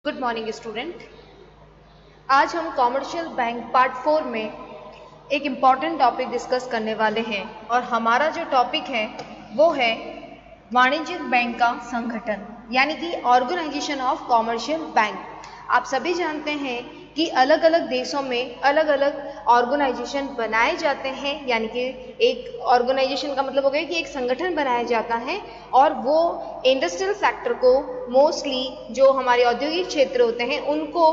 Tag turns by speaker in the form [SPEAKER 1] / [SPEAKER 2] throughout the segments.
[SPEAKER 1] Good morning student. आज हम commercial bank part 4 में एक इम्पॉर्टेंट टॉपिक डिस्कस करने वाले हैं और हमारा जो टॉपिक है वो है वाणिज्यिक बैंक का संगठन यानी कि ऑर्गेनाइजेशन ऑफ कॉमर्शियल बैंक। आप सभी जानते हैं कि अलग अलग देशों में अलग अलग ऑर्गेनाइजेशन बनाए जाते हैं, यानी कि एक ऑर्गेनाइजेशन का मतलब हो गया कि एक संगठन बनाया जाता है और वो इंडस्ट्रियल सेक्टर को मोस्टली जो हमारे औद्योगिक क्षेत्र होते हैं उनको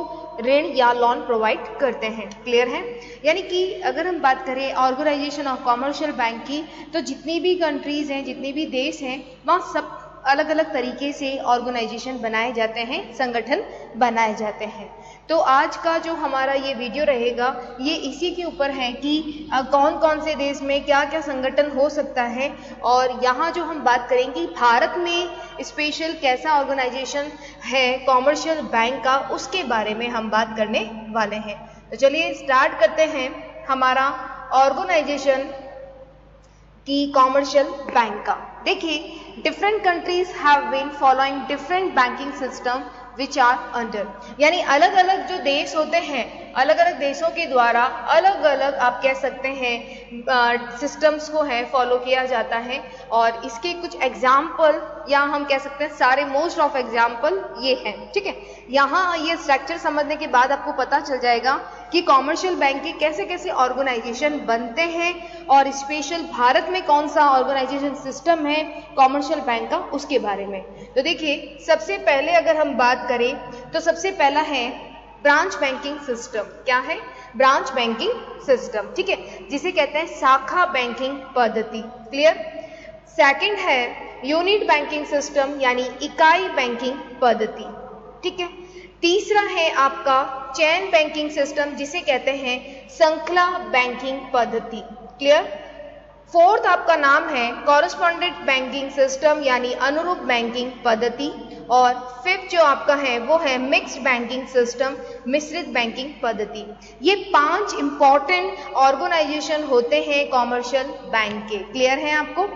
[SPEAKER 1] ऋण या लोन प्रोवाइड करते हैं। क्लियर है? यानी कि अगर हम बात करें ऑर्गेनाइजेशन ऑफ कॉमर्शियल बैंक की, तो जितनी भी कंट्रीज़ हैं, जितने भी देश हैं, वहाँ सब अलग अलग तरीके से ऑर्गेनाइजेशन बनाए जाते हैं, संगठन बनाए जाते हैं। तो आज का जो हमारा ये वीडियो रहेगा ये इसी के ऊपर है कि कौन कौन से देश में क्या क्या संगठन हो सकता है, और यहाँ जो हम बात करेंगे भारत में स्पेशल कैसा ऑर्गेनाइजेशन है कॉमर्शियल बैंक का, उसके बारे में हम बात करने वाले हैं। तो चलिए स्टार्ट करते हैं हमारा ऑर्गेनाइजेशन की कॉमर्शियल बैंक का। देखिए, different countries have been following different banking system which are under, यानी अलग अलग जो देश होते हैं, अलग अलग देशों के द्वारा अलग अलग आप कह सकते हैं सिस्टम्स को है फॉलो किया जाता है। और इसके कुछ एग्जाम्पल या हम कह सकते हैं सारे मोस्ट ऑफ एग्जाम्पल ये हैं। ठीक है, यहाँ ये स्ट्रक्चर समझने के बाद आपको पता चल जाएगा कि कॉमर्शियल बैंक के कैसे कैसे ऑर्गेनाइजेशन बनते हैं और स्पेशल भारत में कौन सा ऑर्गेनाइजेशन सिस्टम है कॉमर्शियल बैंक का, उसके बारे में। तो देखिए, सबसे पहले अगर हम बात करें तो सबसे पहला है ब्रांच बैंकिंग सिस्टम। क्या है? Branch banking system. ठीक है, जिसे कहते हैं शाखा बैंकिंग पद्धति। क्लियर? सेकंड है यूनिट बैंकिंग सिस्टम यानी इकाई बैंकिंग पद्धति। ठीक है, तीसरा है आपका चेन बैंकिंग सिस्टम जिसे कहते हैं श्रृंखला बैंकिंग पद्धति। क्लियर? फोर्थ आपका नाम है कॉरेस्पॉन्डेंट बैंकिंग सिस्टम यानी अनुरूप बैंकिंग पद्धति। और फिफ्थ जो आपका है वो है मिक्स्ड बैंकिंग सिस्टम, मिश्रित बैंकिंग पद्धति। ये 5 इंपॉर्टेंट ऑर्गेनाइजेशन होते हैं कॉमर्शियल बैंक के। क्लियर है आपको?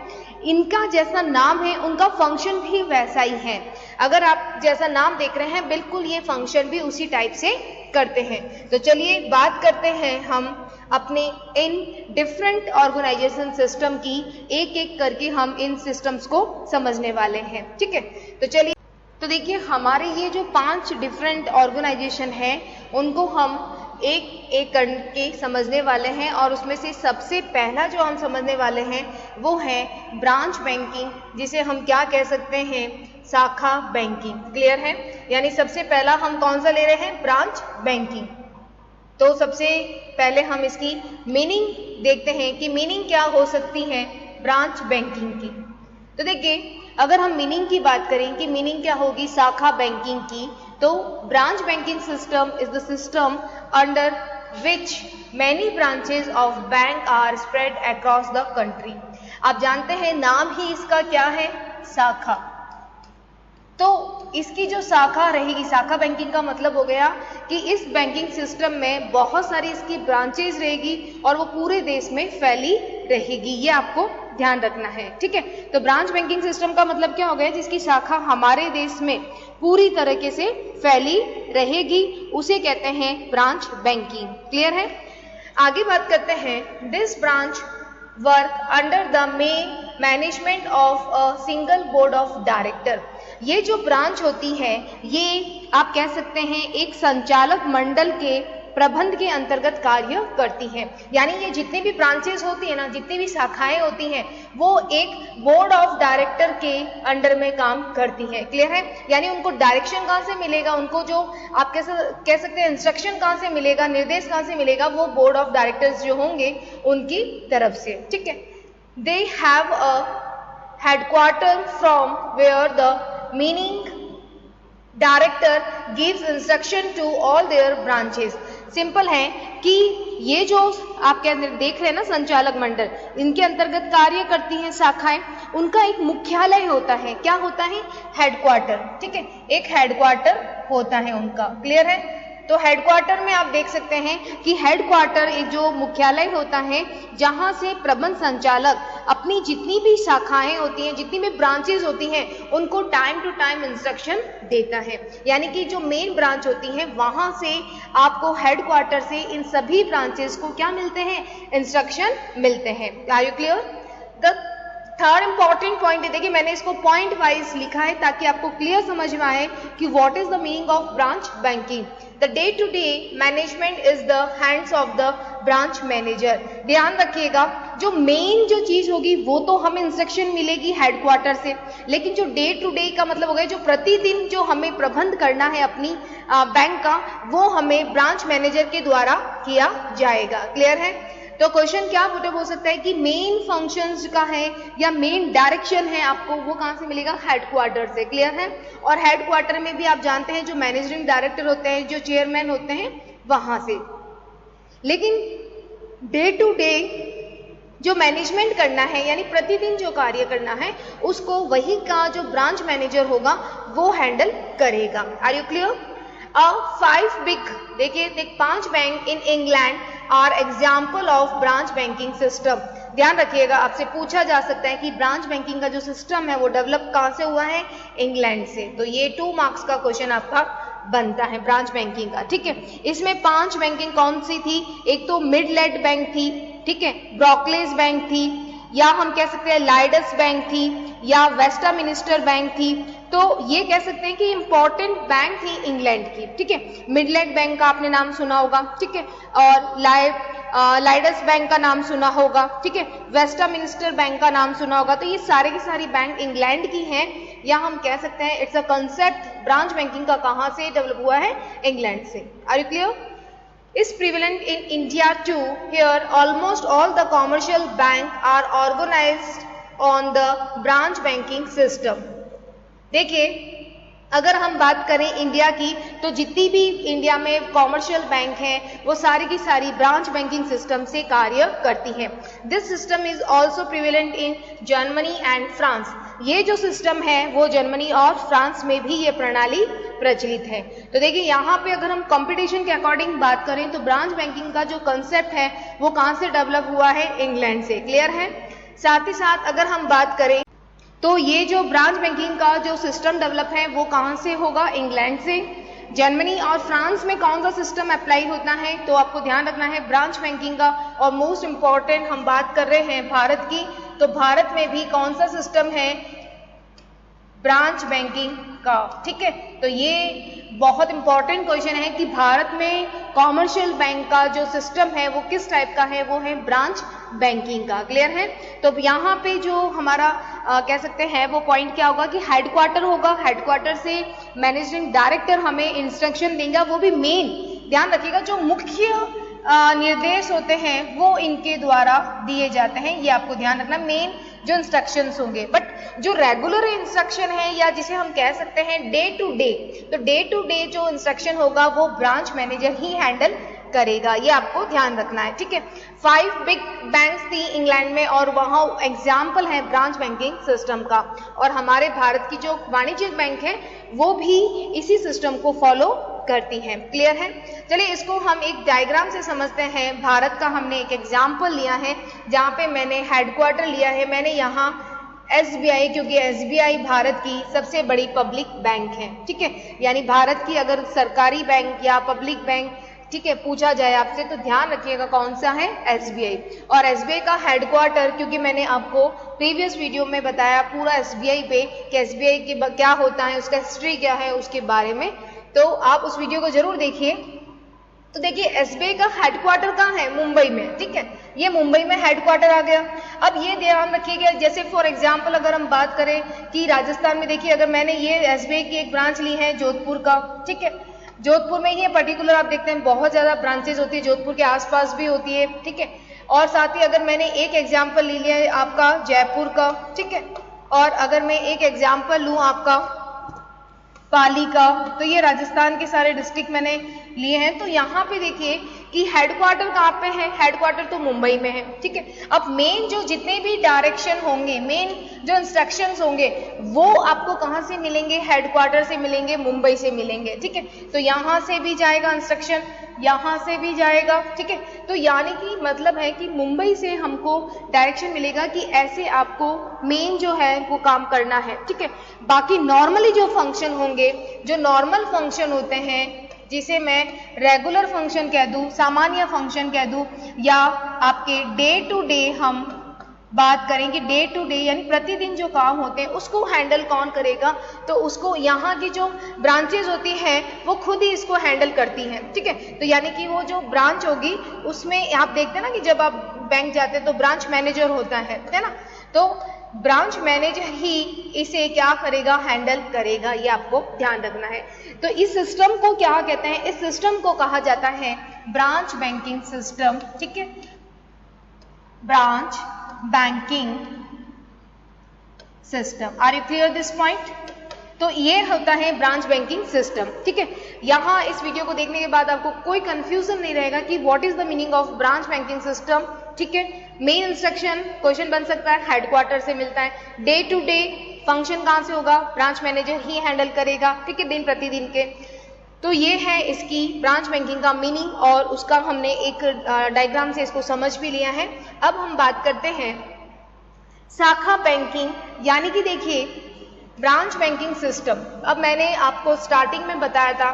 [SPEAKER 1] इनका जैसा नाम है उनका फंक्शन भी वैसा ही है। अगर आप जैसा नाम देख रहे हैं बिल्कुल ये फंक्शन भी उसी टाइप से करते हैं। तो चलिए बात करते हैं हम अपने इन डिफरेंट ऑर्गेनाइजेशन सिस्टम की, एक एक करके हम इन सिस्टम्स को समझने वाले हैं। ठीक है, तो चलिए, तो देखिए हमारे ये जो 5 डिफरेंट ऑर्गेनाइजेशन हैं उनको हम एक एक करके समझने वाले हैं। और उसमें से सबसे पहला जो हम समझने वाले हैं वो है ब्रांच बैंकिंग, जिसे हम क्या कह सकते हैं, शाखा बैंकिंग। क्लियर है? यानी सबसे पहला हम कौन सा ले रहे हैं, ब्रांच बैंकिंग। तो सबसे पहले हम इसकी मीनिंग देखते हैं कि मीनिंग क्या हो सकती है ब्रांच बैंकिंग की। तो देखिए, अगर हम मीनिंग की बात करें कि मीनिंग क्या होगी शाखा बैंकिंग की, तो branch banking system is the system under which many branches of bank are spread across the country. आप जानते हैं नाम ही इसका क्या है, शाखा। तो इसकी जो शाखा रहेगी, शाखा बैंकिंग का मतलब हो गया कि इस बैंकिंग सिस्टम में बहुत सारी इसकी ब्रांचेज रहेगी और वो पूरे देश में फैली रहेगी। ये आपको ध्यान रखना है। ठीक है, तो ब्रांच बैंकिंग सिस्टम का मतलब क्या हो गया, जिसकी शाखा हमारे देश में पूरी तरीके से फैली रहेगी, उसे कहते हैं ब्रांच बैंकिंग। क्लियर है? आगे बात करते हैं, this branch work under the main management of a single board of director. ये जो ब्रांच होती है ये आप कह सकते हैं एक संचालक मंडल के प्रबंध के अंतर्गत कार्य करती है। यानी ये जितनी भी ब्रांचेस होती है ना, जितनी भी शाखाएं होती हैं, वो एक बोर्ड ऑफ डायरेक्टर के अंडर में काम करती है। क्लियर है? यानी उनको डायरेक्शन कहाँ से मिलेगा, उनको जो आप कह सकते हैं इंस्ट्रक्शन कहाँ से मिलेगा, निर्देश कहाँ से मिलेगा, वो बोर्ड ऑफ डायरेक्टर्स जो होंगे उनकी तरफ से। ठीक है, they have a headquarter from where the meaning director gives instruction to all their branches. Simple है कि ये जो आप क्या देख रहे हैं ना संचालक मंडल, इनके अंतर्गत कार्य करती हैं शाखाएं, उनका एक मुख्यालय होता है। क्या होता है? हेडक्वार्टर। ठीक है, एक हेडक्वार्टर होता है उनका। क्लियर है? तो हेडक्वार्टर में आप देख सकते हैं कि हेडक्वार्टर एक जो मुख्यालय होता है जहां से प्रबंध संचालक अपनी जितनी भी शाखाएं होती हैं, जितनी भी ब्रांचेस होती हैं, उनको टाइम टू टाइम इंस्ट्रक्शन देता है। यानी कि जो मेन ब्रांच होती है वहां से आपको हेडक्वार्टर से इन सभी ब्रांचेस को क्या मिलते हैं, इंस्ट्रक्शन मिलते हैं। Are you clear? The third important point, देखिए मैंने इसको पॉइंट वाइज लिखा है ताकि आपको क्लियर समझ में आए कि what is the meaning of branch banking. The day to day management is the hands of the branch manager. ध्यान रखिएगा, जो मेन जो चीज होगी वो तो हमें इंस्ट्रक्शन मिलेगी हेडक्वार्टर से, लेकिन जो डे टू डे का मतलब हो गया, जो प्रतिदिन जो हमें प्रबंध करना है अपनी बैंक का, वो हमें ब्रांच मैनेजर के द्वारा किया जाएगा। क्लियर है? तो क्वेश्चन क्या हो सकता है कि मेन फंक्शंस का है या मेन डायरेक्शन है आपको वो कहां से मिलेगा, हेडक्वार्टर से। क्लियर है? और हेडक्वार्टर में भी आप जानते हैं जो मैनेजिंग डायरेक्टर होते हैं, जो चेयरमैन होते हैं, वहां से। लेकिन डे टू डे जो मैनेजमेंट करना है यानी प्रतिदिन जो कार्य करना है उसको वही का जो ब्रांच मैनेजर होगा वो हैंडल करेगा। Are you clear? 5 बिग, देखिए 5 bank in England are example of branch banking system. ध्यान रखिएगा, आपसे पूछा जा सकता है कि ब्रांच बैंकिंग का जो सिस्टम है वो डेवलप कहां से हुआ है, इंग्लैंड से। तो ये 2 मार्क्स का क्वेश्चन आपका बनता है ब्रांच बैंकिंग का। ठीक है, इसमें 5 बैंकिंग कौन सी थी, एक तो मिडलैंड बैंक थी, ठीक है, ब्रोकलेस बैंक थी, या हम कह सकते हैं लाइडस बैंक थी, या वेस्टमिनिस्टर बैंक थी। तो ये कह सकते हैं कि इंपॉर्टेंट बैंक थी इंग्लैंड की। ठीक है, मिडलैंड बैंक का आपने नाम सुना होगा, ठीक है, और लाइडस बैंक का नाम सुना होगा, ठीक है, वेस्टमिनिस्टर बैंक का नाम सुना होगा। तो ये सारे की सारी बैंक इंग्लैंड की हैं, या हम कह सकते हैं it's a concept branch banking का कहां से डेवलप हुआ है, इंग्लैंड से। Are you clear? is prevalent in India too. Here almost all the commercial banks are organized on the branch banking system. देखिए अगर हम बात करें इंडिया की तो जितनी भी इंडिया में कॉमर्शियल बैंक हैं वो सारी की सारी ब्रांच बैंकिंग सिस्टम से कार्य करती हैं। This system is also prevalent in Germany and France. ये जो सिस्टम है वो जर्मनी और फ्रांस में भी ये प्रणाली प्रचलित है। तो देखिए यहाँ पे अगर हम कंपटीशन के अकॉर्डिंग बात करें तो ब्रांच बैंकिंग का जो कंसेप्ट है वो कहाँ से डेवलप हुआ है, इंग्लैंड से। क्लियर है? साथ ही साथ अगर हम बात करें तो ये जो ब्रांच बैंकिंग का जो सिस्टम डेवलप है वो कहाँ से होगा, इंग्लैंड से। जर्मनी और फ्रांस में कौन सा सिस्टम अप्लाई होता है, तो आपको ध्यान रखना है ब्रांच बैंकिंग का। और मोस्ट इंपॉर्टेंट हम बात कर रहे हैं भारत की, तो भारत में भी कौन सा सिस्टम है, ब्रांच बैंकिंग का। ठीक है, तो ये बहुत इंपॉर्टेंट क्वेश्चन है कि भारत में कॉमर्शियल बैंक का जो सिस्टम है वो किस टाइप का है, वो है ब्रांच बैंकिंग का। क्लियर है? तो यहाँ पे जो हमारा कह सकते हैं वो पॉइंट क्या होगा कि हेडक्वार्टर होगा, हेडक्वार्टर से मैनेजिंग डायरेक्टर हमें इंस्ट्रक्शन देंगे, वो भी मेन ध्यान रखिएगा जो मुख्य निर्देश होते हैं वो इनके द्वारा दिए जाते हैं, ये आपको ध्यान रखना, मेन जो इंस्ट्रक्शंस होंगे। बट जो रेगुलर इंस्ट्रक्शन है या जिसे हम कह सकते हैं डे टू डे, तो डे टू डे जो इंस्ट्रक्शन होगा वो ब्रांच मैनेजर ही हैंडल करेगा, ये आपको ध्यान रखना है। ठीक है, 5 बिग बैंक्स थी इंग्लैंड में और वहाँ एग्जाम्पल है ब्रांच बैंकिंग सिस्टम का। और हमारे भारत की जो वाणिज्यिक बैंक है वो भी इसी सिस्टम को फॉलो करती हैं। क्लियर है? चलिए इसको हम एक डायग्राम से समझते हैं। भारत का हमने एक एग्जाम्पल लिया है जहाँ पे मैंने हेडक्वार्टर लिया है, मैंने यहाँ SBI, क्योंकि SBI भारत की सबसे बड़ी पब्लिक बैंक है। ठीक है, यानी भारत की अगर सरकारी बैंक या पब्लिक बैंक ठीक है पूछा जाए आपसे तो ध्यान रखिएगा कौन सा है, SBI। और SBI का हेडक्वार्टर, क्योंकि मैंने आपको प्रीवियस वीडियो में बताया पूरा SBI पे कि SBI के क्या होता है, उसका हिस्ट्री क्या है, उसके बारे में, तो आप उस वीडियो को जरूर देखिए। तो देखिए SBI का हेडक्वार्टर कहाँ है, मुंबई में। ठीक है, ये मुंबई में हेडक्वार्टर आ गया। अब ये ध्यान रखिएगा, जैसे फॉर एग्जांपल अगर हम बात करें कि राजस्थान में देखिए अगर मैंने ये SBI की एक ब्रांच ली है जोधपुर का, ठीक है, जोधपुर में ही पर्टिकुलर आप देखते हैं बहुत ज्यादा ब्रांचेस होती है, जोधपुर के आसपास भी होती है। ठीक है, और साथ ही अगर मैंने एक एग्जाम्पल ले लिया है आपका जयपुर का, ठीक है, और अगर मैं एक एग्जाम्पल लूँ आपका पाली का, तो ये राजस्थान के सारे डिस्ट्रिक्ट मैंने लिए हैं। तो यहाँ पे देखिए कि हेडक्वार्टर कहाँ पे है, हेडक्वार्टर तो मुंबई में है, ठीक है। अब मेन जो जितने भी डायरेक्शन होंगे, मेन जो इंस्ट्रक्शंस होंगे वो आपको कहाँ से मिलेंगे, हेडक्वार्टर से मिलेंगे, मुंबई से मिलेंगे, ठीक है। तो यहाँ से भी जाएगा इंस्ट्रक्शन, यहाँ से भी जाएगा, ठीक है। तो यानी कि मतलब है कि मुंबई से हमको डायरेक्शन मिलेगा कि ऐसे आपको मेन जो है वो काम करना है, ठीक है। बाकी नॉर्मली जो फंक्शन होंगे, जो नॉर्मल फंक्शन होते हैं, जिसे मैं रेगुलर फंक्शन कह दूं, सामान्य फंक्शन कह दूं, या आपके डे टू डे हम बात करें कि डे टू डे यानी प्रतिदिन जो काम होते हैं उसको हैंडल कौन करेगा, तो उसको यहाँ की जो ब्रांचेज होती हैं वो खुद ही इसको हैंडल करती हैं, ठीक है। तो यानी कि वो जो ब्रांच होगी उसमें आप देखते हैं ना कि जब आप बैंक जाते हैं तो ब्रांच मैनेजर होता है ना, तो ब्रांच मैनेजर ही इसे क्या करेगा, हैंडल करेगा, ये आपको ध्यान रखना है। तो इस सिस्टम को क्या कहते हैं, इस सिस्टम को कहा जाता है ब्रांच बैंकिंग सिस्टम, ठीक है, branch banking system. Are you clear this point? तो ये होता है ब्रांच बैंकिंग सिस्टम, ठीक है। यहाँ इस वीडियो को देखने के बाद आपको कोई कंफ्यूजन नहीं रहेगा कि what is the meaning of branch banking system, ठीक है। मेन इंस्ट्रक्शन क्वेश्चन बन सकता है, हेडक्वार्टर से मिलता है। डे टू डे फंक्शन कहाँ से होगा, ब्रांच मैनेजर ही हैंडल करेगा, ठीक है, दिन प्रतिदिन के। तो ये है इसकी ब्रांच बैंकिंग का मीनिंग और उसका हमने एक डायग्राम से इसको समझ भी लिया है। अब हम बात करते हैं शाखा बैंकिंग, यानी कि देखिए ब्रांच बैंकिंग सिस्टम। अब मैंने आपको स्टार्टिंग में बताया था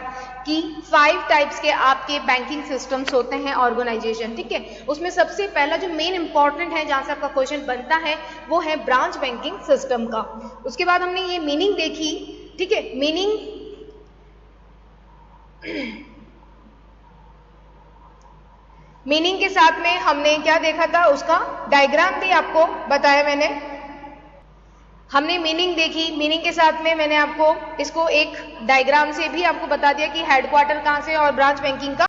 [SPEAKER 1] कि 5 टाइप्स के आपके बैंकिंग सिस्टम्स होते हैं ऑर्गेनाइजेशन, ठीक है। उसमें सबसे पहला जो मेन इंपॉर्टेंट है, जहां से आपका क्वेश्चन बनता है, वो है ब्रांच बैंकिंग सिस्टम का। उसके बाद हमने ये मीनिंग देखी, ठीक है, मीनिंग के साथ में हमने क्या देखा था, उसका डायग्राम भी आपको बताया मैंने। हमने मीनिंग देखी, मीनिंग के साथ में मैंने आपको इसको एक डायग्राम से भी आपको बता दिया कि हेडक्वार्टर कहाँ से और ब्रांच बैंकिंग का,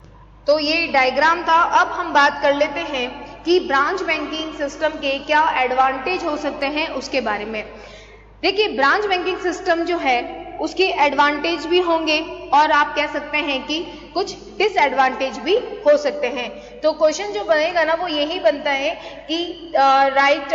[SPEAKER 1] तो ये डायग्राम था। अब हम बात कर लेते हैं कि ब्रांच बैंकिंग सिस्टम के क्या एडवांटेज हो सकते हैं उसके बारे में। देखिए ब्रांच बैंकिंग सिस्टम जो है उसके एडवांटेज भी होंगे और आप कह सकते हैं कि कुछ डिसएडवांटेज भी हो सकते हैं। तो क्वेश्चन जो बनेगा ना वो यही बनता है कि right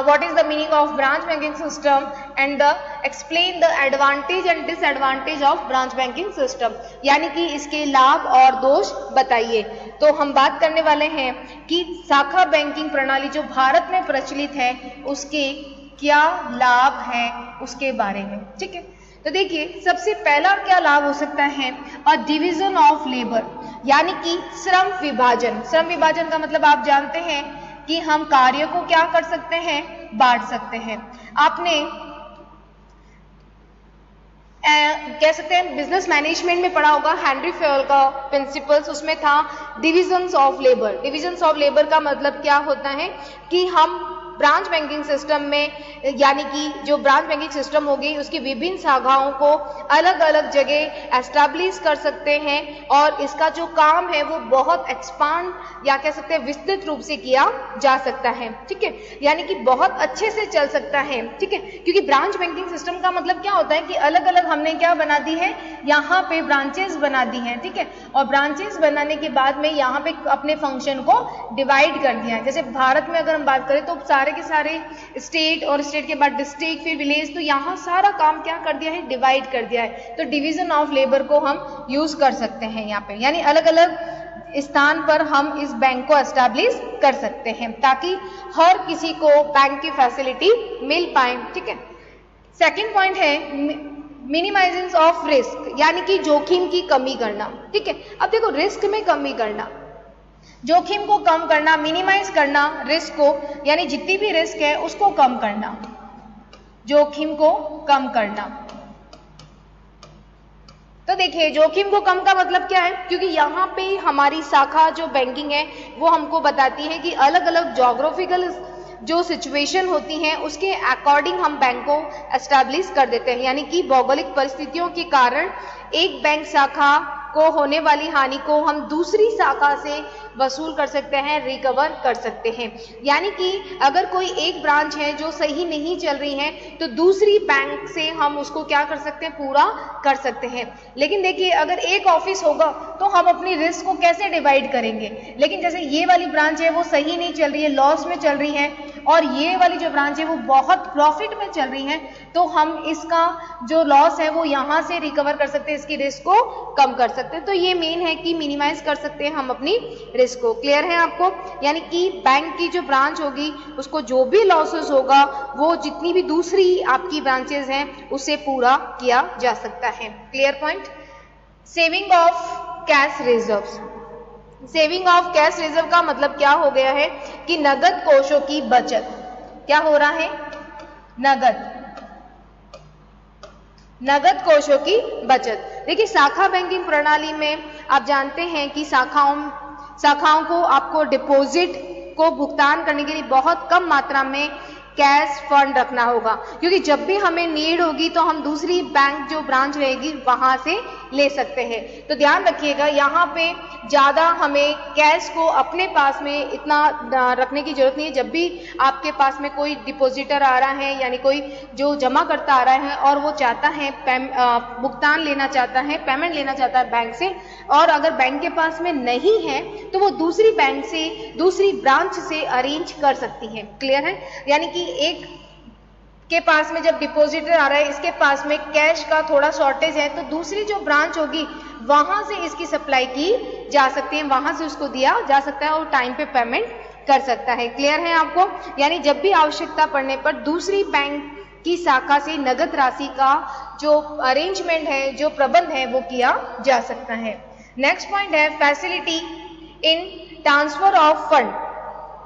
[SPEAKER 1] what is the meaning of branch banking system and explain the advantage and disadvantage of branch banking system, यानी कि इसके लाभ और दोष बताइए। तो हम बात करने वाले हैं कि शाखा बैंकिंग प्रणाली जो भारत में प्रचलित है उसके क्या लाभ है उसके बारे में, ठीक है। तो देखिए सबसे पहला क्या लाभ हो सकता है, और डिवीजन ऑफ लेबर, यानी कि श्रम विभाजन। श्रम विभाजन का मतलब आप जानते हैं कि हम कार्य को क्या कर सकते हैं, बांट सकते हैं। आपने कह सकते हैं बिजनेस मैनेजमेंट में पढ़ा होगा हेनरी फेयल का प्रिंसिपल्स, उसमें था divisions of labour. Divisions of labour का मतलब क्या होता है कि हम ब्रांच बैंकिंग सिस्टम में, यानी कि जो ब्रांच बैंकिंग सिस्टम होगी उसकी विभिन्न शाखाओं को अलग अलग जगह एस्टैब्लिश कर सकते हैं और इसका जो काम है वो बहुत एक्सपांड या कह सकते हैं विस्तृत रूप से किया जा सकता है, ठीक है, यानी कि बहुत अच्छे से चल सकता है, ठीक है। क्योंकि ब्रांच बैंकिंग सिस्टम का मतलब क्या होता है कि अलग अलग हमने क्या बना दी है, यहाँ पे ब्रांचेस बना दी हैं, ठीक है, और ब्रांचेस बनाने के बाद में यहाँ पे अपने फंक्शन को डिवाइड कर दिया है। जैसे भारत में अगर हम बात करें तो सारे के सारे स्टेट और स्टेट के बाद डिस्ट्रिक्ट फिर विलेज, तो यहाँ सारा काम क्या कर दिया है, डिवाइड कर दिया है। तो डिवीजन ऑफ लेबर को हम यूज कर सकते हैं यहाँ पे, यानी अलग अलग स्थान पर हम इस बैंक को एस्टैब्लिश कर सकते हैं ताकि हर किसी को बैंक की फैसिलिटी मिल पाए, ठीक है। सेकंड पॉइंट है मिनिमाइजेशन ऑफ रिस्क, यानी कि जोखिम की कमी करना, ठीक है। अब देखो रिस्क में कमी करना, जोखिम को कम करना, मिनिमाइज करना रिस्क को, यानी जितनी भी रिस्क है उसको कम करना, जोखिम को कम करना। तो देखिए जोखिम को कम का मतलब क्या है, क्योंकि यहाँ पे हमारी शाखा जो बैंकिंग है वो हमको बताती है कि अलग अलग ज्योग्राफिकल जो सिचुएशन होती हैं उसके अकॉर्डिंग हम बैंक को एस्टैब्लिश कर देते हैं, यानी कि भौगोलिक परिस्थितियों के कारण एक बैंक शाखा को होने वाली हानि को हम दूसरी शाखा से वसूल कर सकते हैं, रिकवर कर सकते हैं। यानी कि अगर कोई एक ब्रांच है जो सही नहीं चल रही है तो दूसरी बैंक से हम उसको क्या कर सकते हैं, पूरा कर सकते हैं। लेकिन देखिए अगर एक ऑफिस होगा तो हम अपनी रिस्क को कैसे डिवाइड करेंगे, लेकिन जैसे ये वाली ब्रांच है वो सही नहीं चल रही है, लॉस में चल रही है, और ये वाली जो ब्रांच है वो बहुत प्रॉफिट में चल रही है, तो हम इसका जो लॉस है वो यहाँ से रिकवर कर सकते हैं, इसकी रिस्क को कम कर सकते हैं। तो ये मेन है कि मिनिमाइज कर सकते हैं हम अपनी रिस्क को। क्लियर है आपको? यानी कि बैंक की जो ब्रांच होगी उसको जो भी लॉसेस होगा वो जितनी भी दूसरी आपकी ब्रांचेस हैं उससे पूरा किया जा सकता है। Clear point? Saving of cash reserves. Saving of cash reserve का मतलब क्या हो गया है कि नगद कोषों की बचत। क्या हो रहा है? नगद कोषों की बचत। देखिए शाखा बैंकिंग प्रणाली में आप जानते हैं कि शाखाओं को आपको डिपॉजिट को भुगतान करने के लिए बहुत कम मात्रा में कैश फंड रखना होगा, क्योंकि जब भी हमें नीड होगी तो हम दूसरी बैंक जो ब्रांच रहेगी वहां से ले सकते हैं। तो ध्यान रखिएगा यहाँ पे ज़्यादा हमें कैश को अपने पास में इतना रखने की जरूरत नहीं है। जब भी आपके पास में कोई डिपॉजिटर आ रहा है यानी कोई जो जमा करता आ रहा है और वो चाहता है भुगतान लेना चाहता है, पेमेंट लेना चाहता है बैंक से, और अगर बैंक के पास में नहीं है तो वो दूसरी बैंक से, दूसरी ब्रांच से अरेंज कर सकती है। क्लियर है? यानी कि एक के पास में जब डिपॉजिटर आ रहा है, इसके पास में कैश का थोड़ा शॉर्टेज है, तो दूसरी जो ब्रांच होगी वहां से इसकी सप्लाई की जा सकती है, वहां से उसको दिया जा सकता है और टाइम पे पेमेंट कर सकता है। क्लियर है आपको? यानी जब भी आवश्यकता पड़ने पर दूसरी बैंक की शाखा से नगद राशि का जो अरेंजमेंट है, जो प्रबंध है, वो किया जा सकता है। नेक्स्ट पॉइंट है facility in transfer of fund,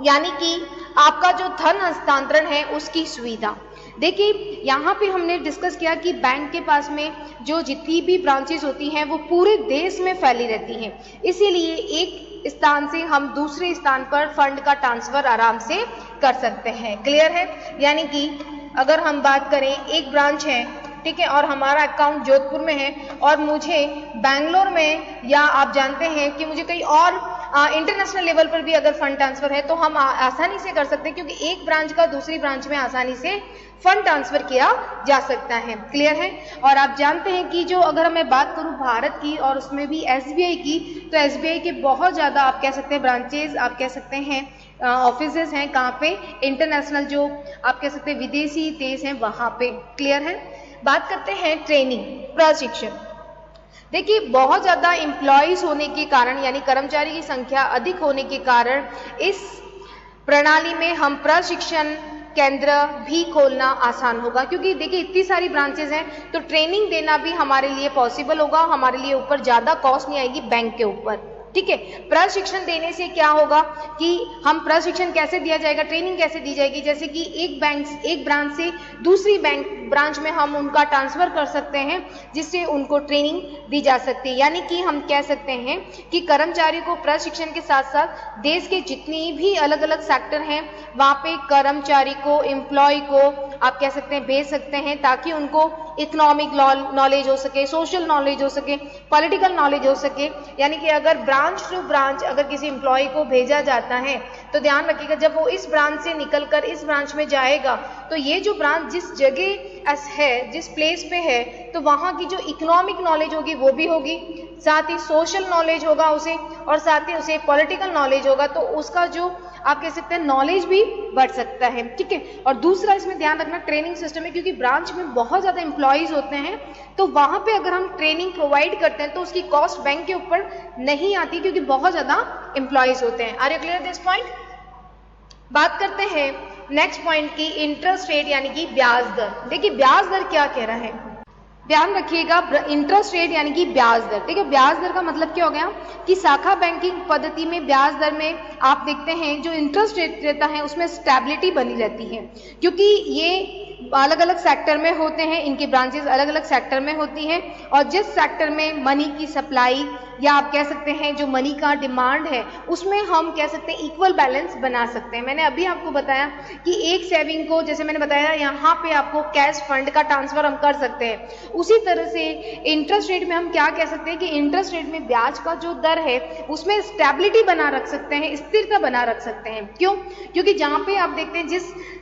[SPEAKER 1] यानी कि आपका जो धन हस्तांतरण है उसकी सुविधा। देखिए यहाँ पे हमने डिस्कस किया कि बैंक के पास में जो जितनी भी ब्रांचेस होती हैं वो पूरे देश में फैली रहती हैं, इसीलिए एक स्थान से हम दूसरे स्थान पर फंड का ट्रांसफर आराम से कर सकते हैं। क्लियर है? यानी कि अगर हम बात करें, एक ब्रांच है, ठीक है, और हमारा अकाउंट जोधपुर में है और मुझे बैंगलोर में, या आप जानते हैं कि मुझे कहीं और इंटरनेशनल लेवल पर भी अगर फंड ट्रांसफर है तो हम आसानी से कर सकते हैं, क्योंकि एक ब्रांच का दूसरी ब्रांच में आसानी से फंड ट्रांसफर किया जा सकता है। क्लियर है? और आप जानते हैं कि जो अगर मैं बात करूं भारत की और उसमें भी एसबीआई की, तो एसबीआई के बहुत ज़्यादा आप कह सकते हैं ब्रांचेज, आप कह सकते हैं ऑफिसेज हैं, कहाँ पे? इंटरनेशनल, जो आप कह सकते हैं विदेशी देश हैं वहाँ पे। क्लियर है? बात करते हैं ट्रेनिंग, प्रशिक्षण। देखिए बहुत ज़्यादा एम्प्लॉयज़ होने के कारण, यानी कर्मचारी की संख्या अधिक होने के कारण इस प्रणाली में हम प्रशिक्षण केंद्र भी खोलना आसान होगा, क्योंकि देखिए इतनी सारी ब्रांचेज हैं तो ट्रेनिंग देना भी हमारे लिए पॉसिबल होगा, हमारे लिए ऊपर ज़्यादा कॉस्ट नहीं आएगी बैंक के ऊपर। ठीक है? प्रशिक्षण देने से क्या होगा कि हम प्रशिक्षण कैसे दिया जाएगा, ट्रेनिंग कैसे दी जाएगी, जैसे कि एक ब्रांच से दूसरी ब्रांच में हम उनका ट्रांसफर कर सकते हैं, जिससे उनको ट्रेनिंग दी जा सकती है। यानी कि हम कह सकते हैं कि कर्मचारी को प्रशिक्षण के साथ साथ देश के जितनी भी अलग अलग सेक्टर हैं वहाँ पे कर्मचारी को, एम्प्लॉय को आप कह सकते हैं भेज सकते हैं, ताकि उनको इकोनॉमिक नॉलेज हो सके, सोशल नॉलेज हो सके, पॉलिटिकल नॉलेज हो सके। यानी कि अगर ब्रांच टू ब्रांच अगर किसी एम्प्लॉय को भेजा जाता है तो ध्यान रखिएगा जब वो इस ब्रांच से निकलकर इस ब्रांच में जाएगा तो ये जो ब्रांच जिस जगह है, जिस प्लेस पे है, तो वहाँ की जो इकोनॉमिक नॉलेज होगी वो भी होगी, साथ ही सोशल नॉलेज होगा उसे, और साथ ही उसे पॉलिटिकल नॉलेज होगा, तो उसका जो आप कह सकते हैं नॉलेज भी बढ़ सकता है। ठीक है? और दूसरा इसमें ध्यान रखना ट्रेनिंग सिस्टम है, क्योंकि ब्रांच में बहुत ज़्यादा एम्प्लॉयज़ होते हैं, तो वहाँ पे अगर हम ट्रेनिंग प्रोवाइड करते हैं तो उसकी कॉस्ट बैंक के ऊपर नहीं आती, क्योंकि बहुत ज़्यादा एम्प्लॉयज़ होते हैं। Are you clear this point? बात करते हैं नेक्स्ट पॉइंट की, इंटरेस्ट रेट यानी कि ब्याज दर। देखिए ब्याज दर क्या कह रहा है, ध्यान रखिएगा, इंटरेस्ट रेट यानी कि ब्याज दर। ठीक है? ब्याज दर का मतलब क्या हो गया कि शाखा बैंकिंग पद्धति में ब्याज दर में आप देखते हैं जो इंटरेस्ट रेट रहता है उसमें स्टेबिलिटी बनी रहती है, क्योंकि ये अलग अलग सेक्टर में होते हैं, इनकी ब्रांचेस अलग अलग सेक्टर में होती हैं, और जिस सेक्टर में मनी की सप्लाई या आप कह सकते हैं जो मनी का डिमांड है उसमें हम कह सकते हैं इक्वल बैलेंस बना सकते हैं। मैंने अभी आपको बताया कि एक सेविंग को, जैसे मैंने बताया यहाँ पे आपको कैश फंड का ट्रांसफर हम कर सकते हैं, उसी तरह से इंटरेस्ट रेट में हम क्या कह सकते हैं कि इंटरेस्ट रेट में ब्याज का जो दर है उसमें स्टेबिलिटी बना रख सकते हैं, स्थिरता बना रख सकते हैं। क्यों? क्योंकि जहाँ पे आप देखते हैं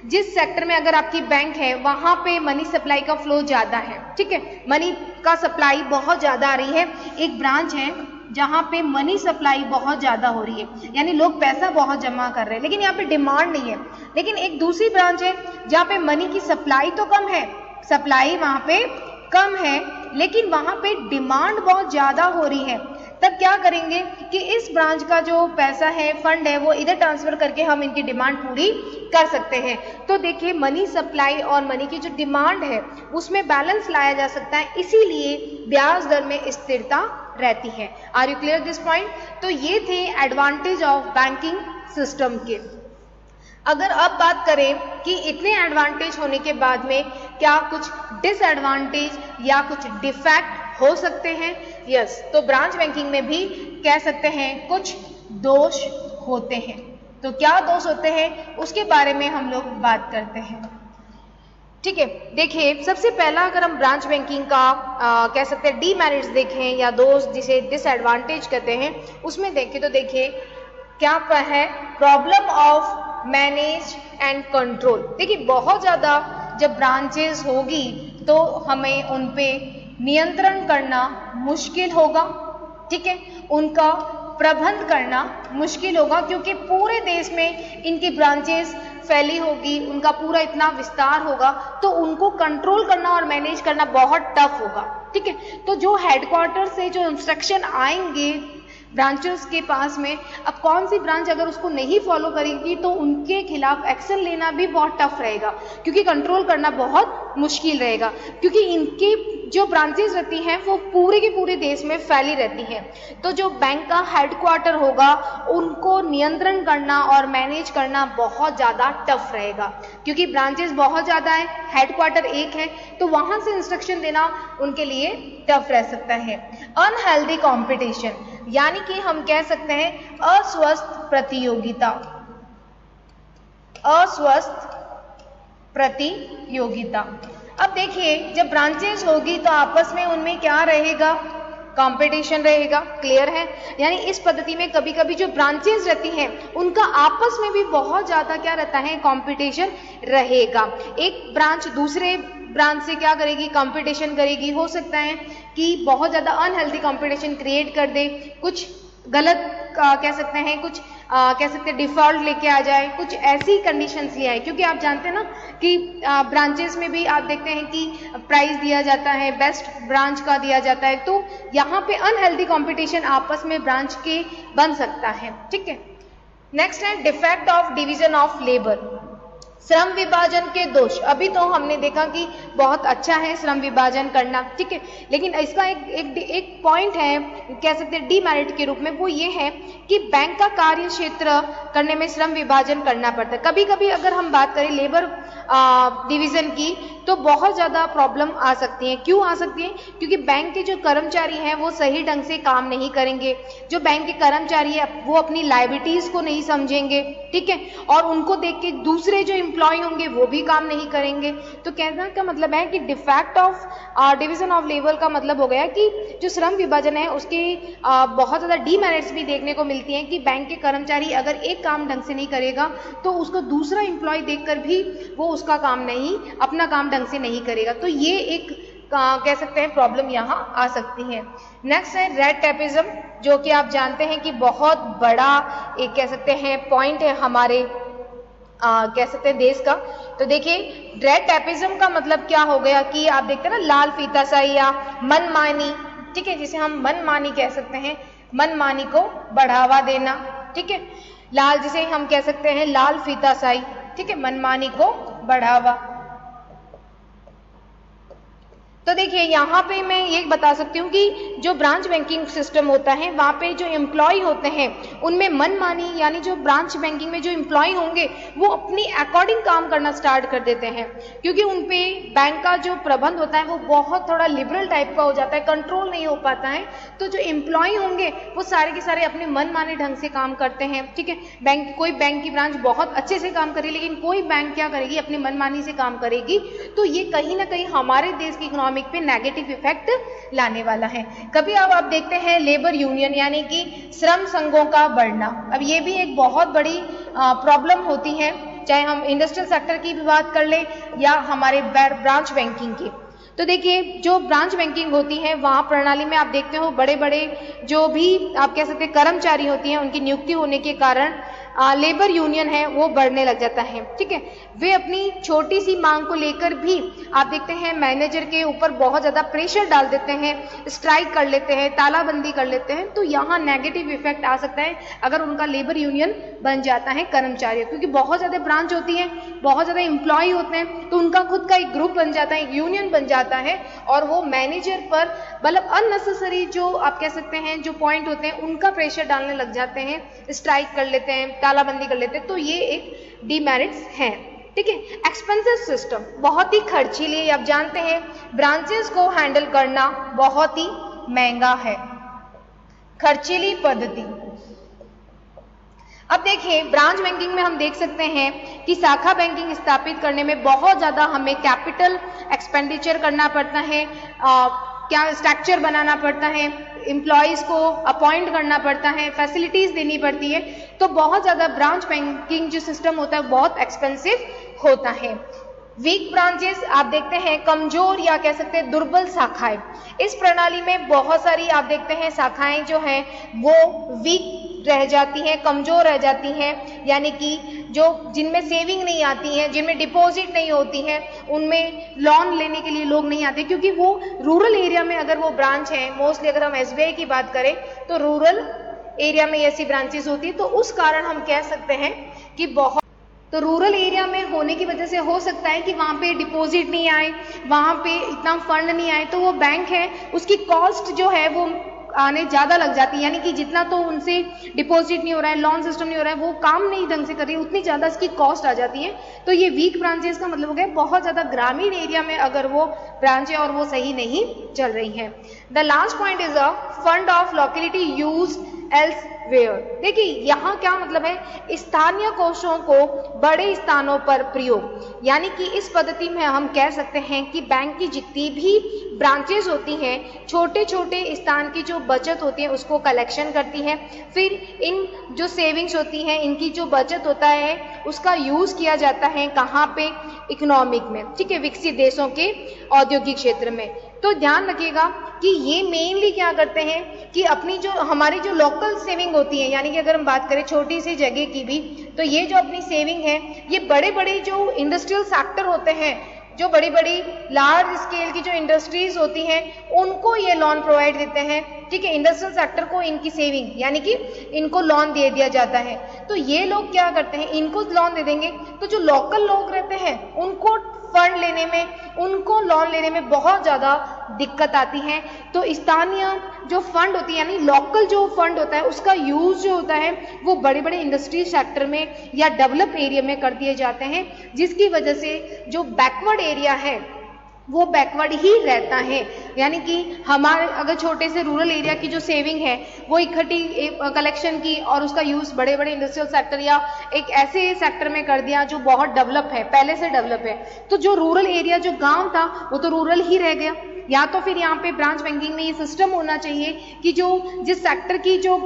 [SPEAKER 1] जिस सेक्टर में अगर आपकी बैंक है वहां पे मनी सप्लाई का फ्लो ज्यादा है, ठीक है, मनी का सप्लाई बहुत ज्यादा आ रही है। एक ब्रांच है जहां पे मनी सप्लाई बहुत ज्यादा हो रही है, यानी लोग पैसा बहुत जमा कर रहे हैं, लेकिन यहाँ पे डिमांड नहीं है। लेकिन एक दूसरी ब्रांच है जहाँ पे मनी की सप्लाई तो कम है, सप्लाई वहां पे कम है, लेकिन वहां पे डिमांड बहुत ज्यादा हो रही है। तब क्या करेंगे कि इस ब्रांच का जो पैसा है, फंड है, वो इधर ट्रांसफर करके हम इनकी डिमांड पूरी कर सकते हैं। तो देखिए मनी सप्लाई और मनी की जो डिमांड है उसमें बैलेंस लाया जा सकता है, इसीलिए ब्याज दर में स्थिरता रहती है। Are you clear this point? तो ये थे एडवांटेज ऑफ बैंकिंग सिस्टम के। अगर अब बात करें कि इतने एडवांटेज होने के बाद में क्या कुछ डिसएडवांटेज या कुछ डिफेक्ट हो सकते हैं? यस, तो ब्रांच बैंकिंग में भी कह सकते हैं कुछ दोष होते हैं। तो क्या दोष होते हैं उसके बारे में हम लोग बात करते हैं। ठीक है, देखिए सबसे पहला अगर हम ब्रांच बैंकिंग का कह सकते हैं डीमेरिट्स देखें या दोष जिसे डिसएडवांटेज कहते हैं उसमें देखें तो देखिए क्या है, problem of manage and control. देखिए बहुत ज़्यादा जब ब्रांचेस होगी तो हमें उन पे नियंत्रण करना मुश्किल होगा, ठीक है, उनका प्रबंध करना मुश्किल होगा, क्योंकि पूरे देश में इनकी ब्रांचेस फैली होगी, उनका पूरा इतना विस्तार होगा, तो उनको कंट्रोल करना और मैनेज करना बहुत टफ होगा। ठीक है, तो जो हेडक्वार्टर से जो इंस्ट्रक्शन आएंगे ब्रांचेस के पास में, अब कौन सी ब्रांच अगर उसको नहीं फॉलो करेगी तो उनके खिलाफ एक्शन लेना भी बहुत टफ रहेगा, क्योंकि कंट्रोल करना बहुत मुश्किल रहेगा, क्योंकि इनकी जो ब्रांचेस रहती हैं वो पूरे के पूरे देश में फैली रहती हैं। तो जो बैंक का हेडक्वार्टर होगा उनको नियंत्रण करना और मैनेज करना बहुत ज़्यादा टफ रहेगा, क्योंकि ब्रांचेस बहुत ज़्यादा है, हेडक्वार्टर एक है, तो वहाँ से इंस्ट्रक्शन देना उनके लिए टफ रह सकता है। अनहेल्दी कॉम्पिटिशन, यानी कि हम कह सकते हैं अस्वस्थ प्रतियोगिता, अस्वस्थ प्रतियोगिता। अब देखिए जब ब्रांचेस होगी तो आपस में उनमें क्या रहेगा, कंपटीशन रहेगा, क्लियर है। यानी इस पद्धति में कभी कभी जो ब्रांचेस रहती हैं उनका आपस में भी बहुत ज़्यादा क्या रहता है, कंपटीशन रहेगा। एक ब्रांच दूसरे ब्रांच से क्या करेगी, कंपटीशन करेगी, हो सकता है कि बहुत ज़्यादा अनहेल्दी कंपटीशन क्रिएट कर दे, कुछ गलत कह सकते हैं, कुछ कह सकते हैं डिफॉल्ट लेके आ जाए, कुछ ऐसी कंडीशंस ले आए, क्योंकि आप जानते हैं ना कि ब्रांचेस में भी आप देखते हैं कि प्राइज दिया जाता है, बेस्ट ब्रांच का दिया जाता है, तो यहाँ पे अनहेल्दी कंपटीशन आपस में ब्रांच के बन सकता है। ठीक है, नेक्स्ट है defect of division of labour, श्रम विभाजन के दोष। अभी तो हमने देखा कि बहुत अच्छा है श्रम विभाजन करना, ठीक है, लेकिन इसका एक पॉइंट है, कह सकते हैं डीमेरिट के रूप में, वो ये है कि बैंक का कार्य क्षेत्र करने में श्रम विभाजन करना पड़ता है। कभी कभी अगर हम बात करें लेबर डिवीजन की तो बहुत ज़्यादा प्रॉब्लम आ सकती है। क्यों आ सकती है? क्योंकि बैंक के जो कर्मचारी हैं वो सही ढंग से काम नहीं करेंगे, जो बैंक के कर्मचारी है वो अपनी लायबिलिटीज़ को नहीं समझेंगे, ठीक है, और उनको देख के दूसरे जो एम्प्लॉय होंगे वो भी काम नहीं करेंगे। तो कहना का मतलब है कि defect of division of labour का मतलब हो गया कि जो श्रम विभाजन है उसके बहुत ज़्यादा डीमेरिट्स भी देखने को मिलती हैं कि बैंक के कर्मचारी अगर एक काम ढंग से नहीं करेगा तो उसको दूसरा एम्प्लॉय देखकर भी वो उसका काम नहीं, अपना काम ढंग से नहीं करेगा। तो ये एक कह सकते हैं प्रॉब्लम यहाँ आ सकती है। नेक्स्ट है रेड टेपिज्म, जो कि आप जानते हैं कि बहुत बड़ा एक कह सकते हैं पॉइंट है हमारे कह सकते हैं देश का। तो देखिए रेड टेपिज्म का मतलब क्या हो गया कि आप देखते हैं ना लाल फीताशाही या मनमानी, ठीक है, जिसे हम मनमानी कह सकते हैं, मनमानी को बढ़ावा देना, ठीक है, लाल जिसे हम कह सकते हैं लाल फीताशाही, ठीक है, मनमानी को बढ़ावा। तो देखिए यहाँ पे मैं ये बता सकती हूँ कि जो ब्रांच बैंकिंग सिस्टम होता है वहाँ पे जो एम्प्लॉय होते हैं उनमें मनमानी, यानी जो ब्रांच बैंकिंग में जो एम्प्लॉय होंगे वो अपनी अकॉर्डिंग काम करना स्टार्ट कर देते हैं, क्योंकि उन पे बैंक का जो प्रबंध होता है वो बहुत थोड़ा लिबरल टाइप का हो जाता है, कंट्रोल नहीं हो पाता है। तो जो एम्प्लॉय होंगे वो सारे के सारे अपने मनमाने ढंग से काम करते हैं, ठीक है। कोई बैंक की ब्रांच बहुत अच्छे से काम करेगी, लेकिन कोई बैंक क्या करेगी, अपनी मनमानी से काम करेगी। तो ये कहीं ना कहीं हमारे देश की इकोनॉमी पे नेगेटिव इफेक्ट लाने वाला है। कभी अब आप देखते हैं लेबर यूनियन यानी कि श्रम संघों का बढ़ना, अब ये भी एक बहुत बड़ी प्रॉब्लम होती है, चाहे हम इंडस्ट्रियल सेक्टर की भी बात कर लें या हमारे ब्रांच बैंकिंग की। तो देखिए जो ब्रांच बैंकिंग होती है वहाँ प्रणाली में आप देखते हो बड़े बड़े जो भी आप कह सकते हैं कर्मचारी होती हैं, उनकी नियुक्ति होने के कारण लेबर यूनियन है वो बढ़ने लग जाता है, ठीक है। वे अपनी छोटी सी मांग को लेकर भी आप देखते हैं मैनेजर के ऊपर बहुत ज़्यादा प्रेशर डाल देते हैं, स्ट्राइक कर लेते हैं, तालाबंदी कर लेते हैं। तो यहाँ नेगेटिव इफेक्ट आ सकता है अगर उनका लेबर यूनियन बन जाता है कर्मचारियों, क्योंकि बहुत ज़्यादा ब्रांच होती है, बहुत ज़्यादा एम्प्लॉय होते हैं, तो उनका खुद का एक ग्रुप बन जाता है, एक यूनियन बन जाता है, और वो मैनेजर पर मतलब अननेसेसरी जो आप कह सकते हैं जो पॉइंट होते हैं उनका प्रेशर डालने लग जाते हैं, स्ट्राइक कर लेते हैं, तालाबंदी कर लेते हैं। तो ये एक डीमेरिट्स हैं, ठीक है। एक्सपेंसिव सिस्टम, बहुत ही खर्चीली, आप जानते हैं ब्रांचेस को हैंडल करना बहुत ही महंगा है, खर्चीली पद्धति। अब देखिए ब्रांच बैंकिंग में हम देख सकते हैं कि शाखा बैंकिंग स्थापित करने में बहुत ज़्यादा हमें कैपिटल एक्सपेंडिचर करना पड़ता है, क्या स्ट्रक्चर बनाना पड़ता है, एम्प्लॉयज़ को अपॉइंट करना पड़ता है, फैसिलिटीज़ देनी पड़ती है। तो बहुत ज़्यादा ब्रांच बैंकिंग जो सिस्टम होता है बहुत एक्सपेंसिव होता है। वीक ब्रांचेस आप देखते हैं कमजोर या कह सकते हैं दुर्बल शाखाएं, इस प्रणाली में बहुत सारी आप देखते हैं शाखाएं जो हैं वो वीक रह जाती हैं, कमजोर रह जाती हैं, यानी कि जो जिनमें सेविंग नहीं आती है, जिनमें डिपॉजिट नहीं होती है, उनमें लोन लेने के लिए लोग नहीं आते, क्योंकि वो रूरल एरिया में अगर वो ब्रांच है, मोस्टली अगर हम एसबीआई की बात करें तो रूरल एरिया में ऐसी ब्रांचेस होती है। तो उस कारण हम कह सकते हैं कि बहुत तो रूरल एरिया में होने की वजह से हो सकता है कि वहाँ पे डिपॉजिट नहीं आए, वहाँ पे इतना फंड नहीं आए, तो वो बैंक है उसकी कॉस्ट जो है वो आने ज़्यादा लग जाती है, यानी कि जितना तो उनसे डिपॉजिट नहीं हो रहा है, लोन सिस्टम नहीं हो रहा है, वो काम नहीं ढंग से कर रही है, उतनी ज़्यादा इसकी कॉस्ट आ जाती है। तो ये वीक ब्रांचेस का मतलब हो गया बहुत ज़्यादा ग्रामीण एरिया में अगर वो ब्रांच है और वो सही नहीं चल रही है। The last point is a fund of locality use elsewhere. देखिए यहाँ क्या मतलब है, स्थानीय कोषों को बड़े स्थानों पर प्रयोग, यानी कि इस पद्धति में हम कह सकते हैं कि बैंक की जितनी भी ब्रांचेस होती हैं छोटे छोटे स्थान की जो बचत होती है उसको कलेक्शन करती है, फिर इन जो सेविंग्स होती हैं इनकी जो बचत होता है उसका यूज़ किया जाता है कहाँ पे, इकोनॉमिक में, ठीक है, विकसित देशों के औद्योगिक क्षेत्र में। तो ध्यान रखिएगा कि ये मेनली क्या करते हैं कि अपनी जो हमारी जो लोकल सेविंग होती है, यानी कि अगर हम बात करें छोटी सी जगह की भी, तो ये जो अपनी सेविंग है ये बड़े बड़े जो इंडस्ट्रियल सेक्टर होते हैं, जो बड़ी बड़ी लार्ज स्केल की जो इंडस्ट्रीज होती हैं उनको ये लोन प्रोवाइड देते हैं, ठीक है। इंडस्ट्रियल सेक्टर को इनकी सेविंग यानी कि इनको लोन दे दिया जाता है। तो ये लोग क्या करते हैं, इनको लोन दे देंगे तो जो लोकल लोग रहते हैं उनको फंड लेने में, उनको लोन लेने में बहुत ज़्यादा दिक्कत आती है। तो स्थानीय जो फंड होती है यानी लोकल जो फंड होता है उसका यूज़ जो होता है वो बड़े बड़े इंडस्ट्री सेक्टर में या डेवलप एरिया में कर दिए जाते हैं, जिसकी वजह से जो बैकवर्ड एरिया है वो बैकवर्ड ही रहता है। यानी कि हमारे अगर छोटे से रूरल एरिया की जो सेविंग है वो इकट्ठी कलेक्शन की और उसका यूज़ बड़े बड़े इंडस्ट्रियल सेक्टर या एक ऐसे सेक्टर में कर दिया जो बहुत डेवलप है, पहले से डेवलप है, तो जो रूरल एरिया जो गांव था वो तो रूरल ही रह गया। या तो फिर यहाँ पे ब्रांच बैंकिंग में ये सिस्टम होना चाहिए कि जो जिस सेक्टर की जो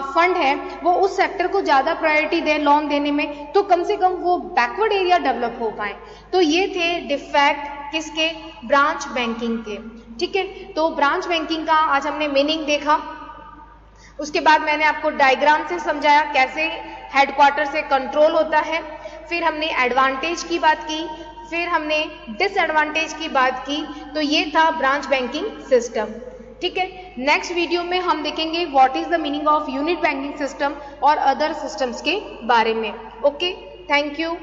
[SPEAKER 1] फंड है वो उस सेक्टर को ज़्यादा प्रायोरिटी दे लोन देने में, तो कम से कम वो बैकवर्ड एरिया डेवलप हो पाए। तो ये थे डिफेक्ट किसके, ब्रांच बैंकिंग के, ठीक है। तो ब्रांच बैंकिंग का आज हमने मीनिंग देखा, उसके बाद मैंने आपको डायग्राम से समझाया कैसे हेडक्वार्टर से कंट्रोल होता है, फिर हमने एडवांटेज की बात की, फिर हमने डिसएडवांटेज की बात की। तो ये था ब्रांच बैंकिंग सिस्टम, ठीक है। नेक्स्ट वीडियो में हम देखेंगे what is the meaning of unit banking system और अदर सिस्टम्स के बारे में। Okay, thank you.